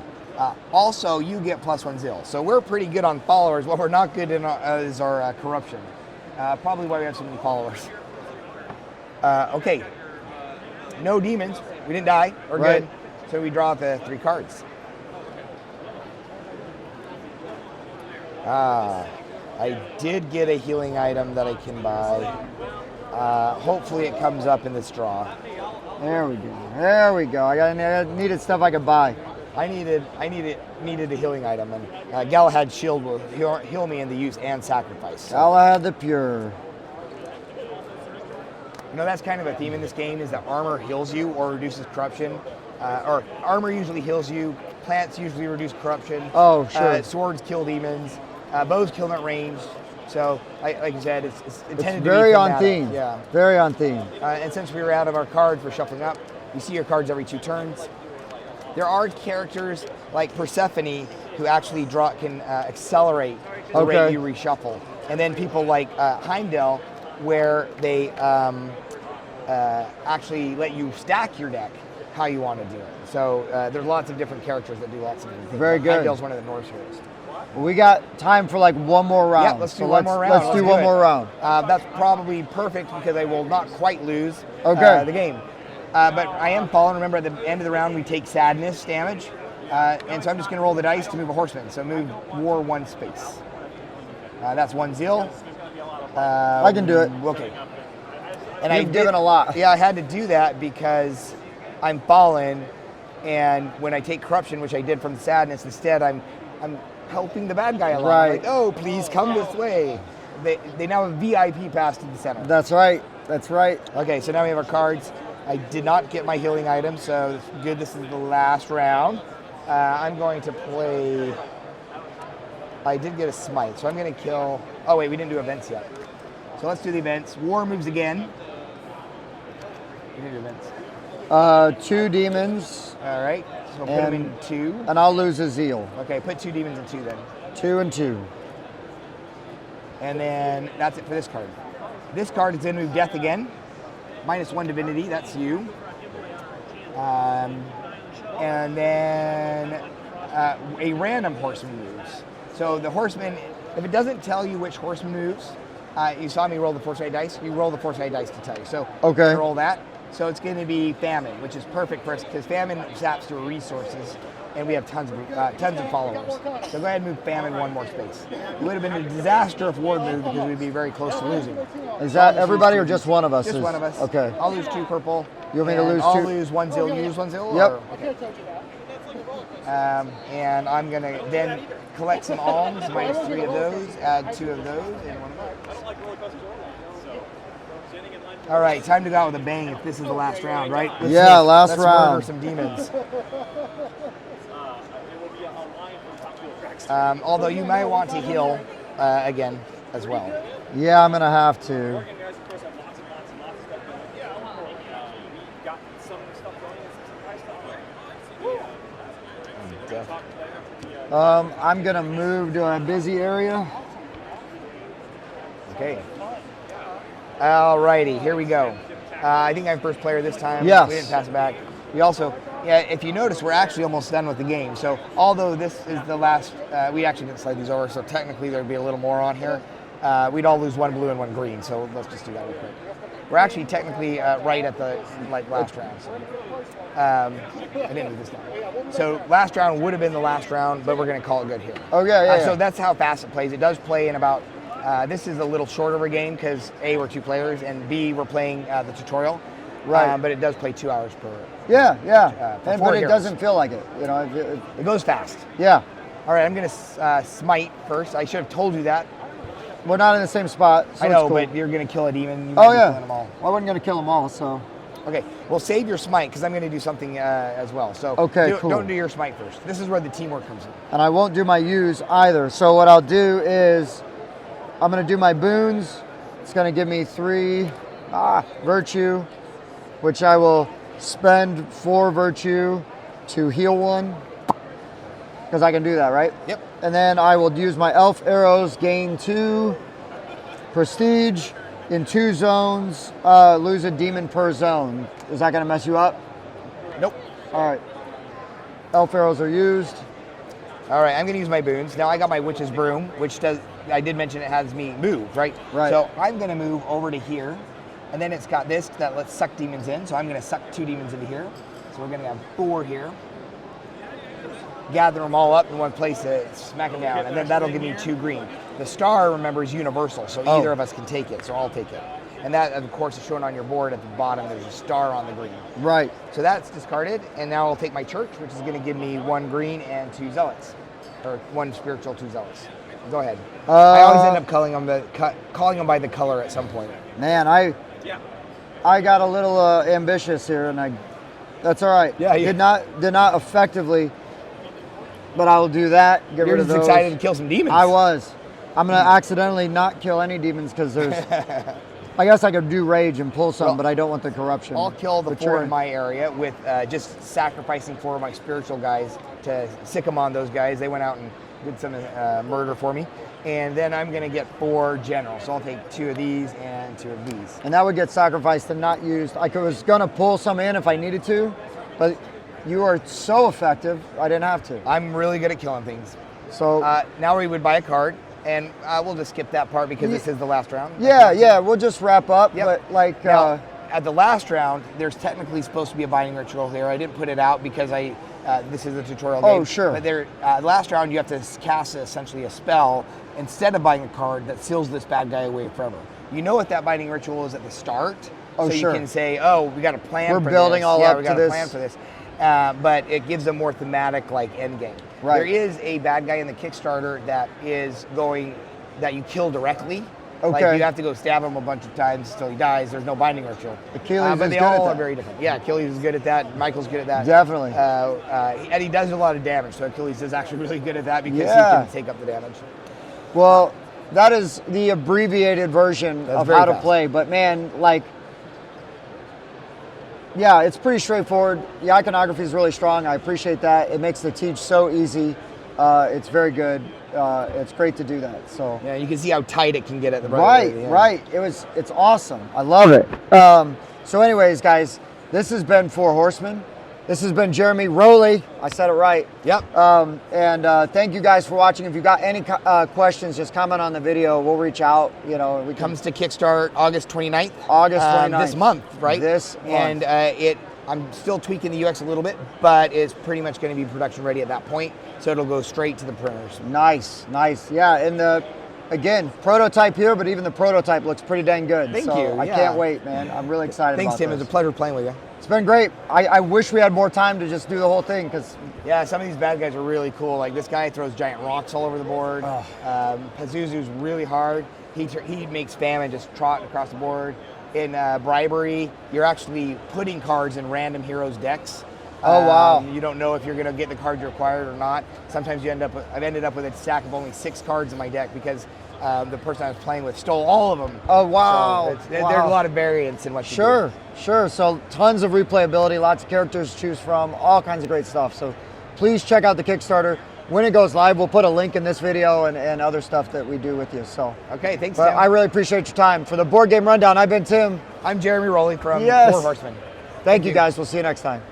Also, you get +1 zeal. So we're pretty good on followers. What we're not good in is our corruption. Probably why we have so many followers. Okay. No demons. We didn't die. We're good. So we draw the 3 cards. I did get a healing item that I can buy. Hopefully it comes up in this draw. There we go. There we go. I needed stuff I could buy. I needed a healing item, and Galahad's shield will heal me in the use and sacrifice. So. Galahad the Pure. You know, that's kind of a theme in this game, is that armor heals you or reduces corruption. Or armor usually heals you, plants usually reduce corruption. Oh, sure. Swords kill demons, bows kill them at range. So, like you said, it's intended to be very on thematic. theme. Yeah. Very on theme. And since we were out of our cards, we're shuffling up. You see your cards every 2 turns. There are characters like Persephone who actually can accelerate the rate you reshuffle. And then people like Heimdall, where they actually let you stack your deck how you want to do it. So there's lots of different characters that do lots of different things. Very good. Heimdall's one of the Norse heroes. We got time for like one more round. Yeah, let's do one more round. Let's do one more round. That's probably perfect because I will not quite lose the game. But I am falling. Remember, at the end of the round, we take sadness damage. And so I'm just going to roll the dice to move a horseman. So move war 1 space. That's 1 zeal. I can do it. Okay. And I've given a lot. Yeah, I had to do that because I'm fallen. And when I take corruption, which I did from the sadness, instead I'm helping the bad guy along. Right. Like, oh, please come this way. They now have a VIP pass to the center. That's right. That's right. Okay, so now we have our cards. I did not get my healing item, so it's good. This is the last round. I'm going to play. I did get a smite, so I'm going to kill. Oh wait, we didn't do events yet. So let's do the events. War moves again. We didn't do events. 2 demons. All right. So put them in 2. And I'll lose a zeal. Okay, put 2 demons in 2 then. 2 and 2. And then that's it for this card. This card is going to move death again. -1 divinity, that's you. And then a random horseman moves. So the horseman, if it doesn't tell you which horseman moves, you saw me roll the foresight dice, you roll the foresight dice to tell you. So okay. roll that. So it's going to be famine, which is perfect for us because famine zaps your resources, and we have tons of followers. So go ahead and move famine 1 more space. It would have been a disaster if war moved because we'd be very close to losing. Is that everybody or just one of us? Just one of us. Okay. I'll lose 2 purple. You want me to lose 2? I'll lose 1 zeal. You lose 1 zeal? Yep. Or, okay. And I'm going to then collect some alms, -3 of those, add 2 of those, and 1 of those. All right, time to go out with a bang if this is the last round, right? Last round. Let's murder some demons. Although you might want to heal again as well. Yeah, I'm going to have to. I'm going to move to a busy area. Okay. Alrighty, here we go. I think I'm first player this time. Yes. We didn't pass it back. We also, if you notice, we're actually almost done with the game. So although this is the last, we actually didn't slide these over, so technically there'd be a little more on here. We'd all lose 1 blue and 1 green, so let's just do that real quick. We're actually technically right at the last round. So. I didn't do this down. So last round would have been the last round, but we're going to call it good here. Oh, yeah. So that's how fast it plays. It does play in about, this is a little shorter of a game because A, we're 2 players, and B, we're playing the tutorial. Right. But it does play 2 hours per. Yeah. For But it heroes. doesn't feel like it. You know. It goes fast. Yeah. All right, I'm going to smite first. I should have told you that. We're not in the same spot. So I know, it's cool. but you're going to kill a demon. You might be killing them all. Well, I wasn't going to kill them all, so. Okay, well, save your smite because I'm going to do something as well. So cool. Don't do your smite first. This is where the teamwork comes in. And I won't do my use either. So what I'll do is I'm going to do my boons. It's going to give me 3 virtue, which I will spend 4 virtue to heal 1. Because I can do that, right? Yep. And then I will use my elf arrows, gain 2 prestige in 2 zones, lose a demon per zone. Is that going to mess you up? Nope. All right. Elf arrows are used. All right, I'm going to use my boons. Now I got my witch's broom, which does, I did mention it has me move, right? Right. So I'm going to move over to here, And then it's got this that lets suck demons in. So I'm going to suck 2 demons into here. So we're going to have 4 here. Gather them all up in one place to smack them down. And then that'll give me 2 green. The star, remember, is universal. So either of us can take it. So I'll take it. And that, of course, is shown on your board at the bottom. There's a star on the green. Right. So that's discarded. And now I'll take my church, which is going to give me 1 green and 2 zealots. Or 1 spiritual, 2 zealots. Go ahead. I always end up calling them by the color at some point. Man, I got a little ambitious here, and that's all right. Yeah, did not effectively, but I will do that. Get You're rid of just those. excited to kill some demons. I was. I'm gonna accidentally not kill any demons because there's. I guess I could do rage and pull some, but I don't want the corruption. I'll kill the 4 in my area with just sacrificing 4 of my spiritual guys to sick them on those guys. They went out and did some murder for me. And then I'm going to get 4 generals. So I'll take 2 of these and 2 of these. And that would get sacrificed and not used. I was going to pull some in if I needed to, but you are so effective, I didn't have to. I'm really good at killing things. So now we would buy a card. And we'll just skip that part because this is the last round. Yeah, we'll just wrap up. Yep. But like now, at the last round, there's technically supposed to be a binding ritual there. I didn't put it out because this is a tutorial game. Oh, sure. But there, last round, you have to cast essentially a spell instead of buying a card that seals this bad guy away forever. You know what that binding ritual is at the start. Oh, so sure. You can say, oh, we got a plan for this. We're building all up to this. Yeah, we got a plan for this. But it gives a more thematic end game. Right. There is a bad guy in the Kickstarter that is that you kill directly. Okay. Like you have to go stab him a bunch of times until he dies. There's no binding ritual. Achilles but is they good at all that. are very different. Yeah, Achilles is good at that. Michael's good at that. Definitely. And he does a lot of damage. So Achilles is actually really good at that because he can take up the damage. Well, that is the abbreviated version of how to play. But man, yeah, it's pretty straightforward. The iconography is really strong. I appreciate that. It makes the teach so easy. It's very good. It's great to do that. So yeah, you can see how tight it can get at the right. It's awesome. I love it. So, anyways, guys, this has been Four Horsemen. This has been Jeremy Rowley. I said it right. Yep. And thank you guys for watching. If you got any questions, just comment on the video. We'll reach out. It comes to Kickstart August 29th. August 29th. This month, right? This month. And I'm still tweaking the UX a little bit, but it's pretty much going to be production ready at that point. So it'll go straight to the printers. Nice. Yeah, and again, prototype here, but even the prototype looks pretty dang good. Thank you. I can't wait, man. I'm really excited Thanks, about Tim. this. It was a pleasure playing with you. It's been great. I wish we had more time to just do the whole thing because some of these bad guys are really cool. Like this guy throws giant rocks all over the board. Pazuzu's really hard. He makes famine just trot across the board. In bribery, you're actually putting cards in random heroes' decks. Oh wow! You don't know if you're going to get the cards you required or not. Sometimes I've ended up with a stack of only 6 cards in my deck because the person I was playing with stole all of them. Oh wow! So there's a lot of variance in what you do. Sure. So tons of replayability, lots of characters to choose from, all kinds of great stuff. So please check out the Kickstarter. When it goes live, we'll put a link in this video and other stuff that we do with you. So okay, thanks, Tim. I really appreciate your time. For the Board Game Rundown, I've been Tim. I'm Jeremy Rowley from Four Horsemen. Thank you guys. We'll see you next time.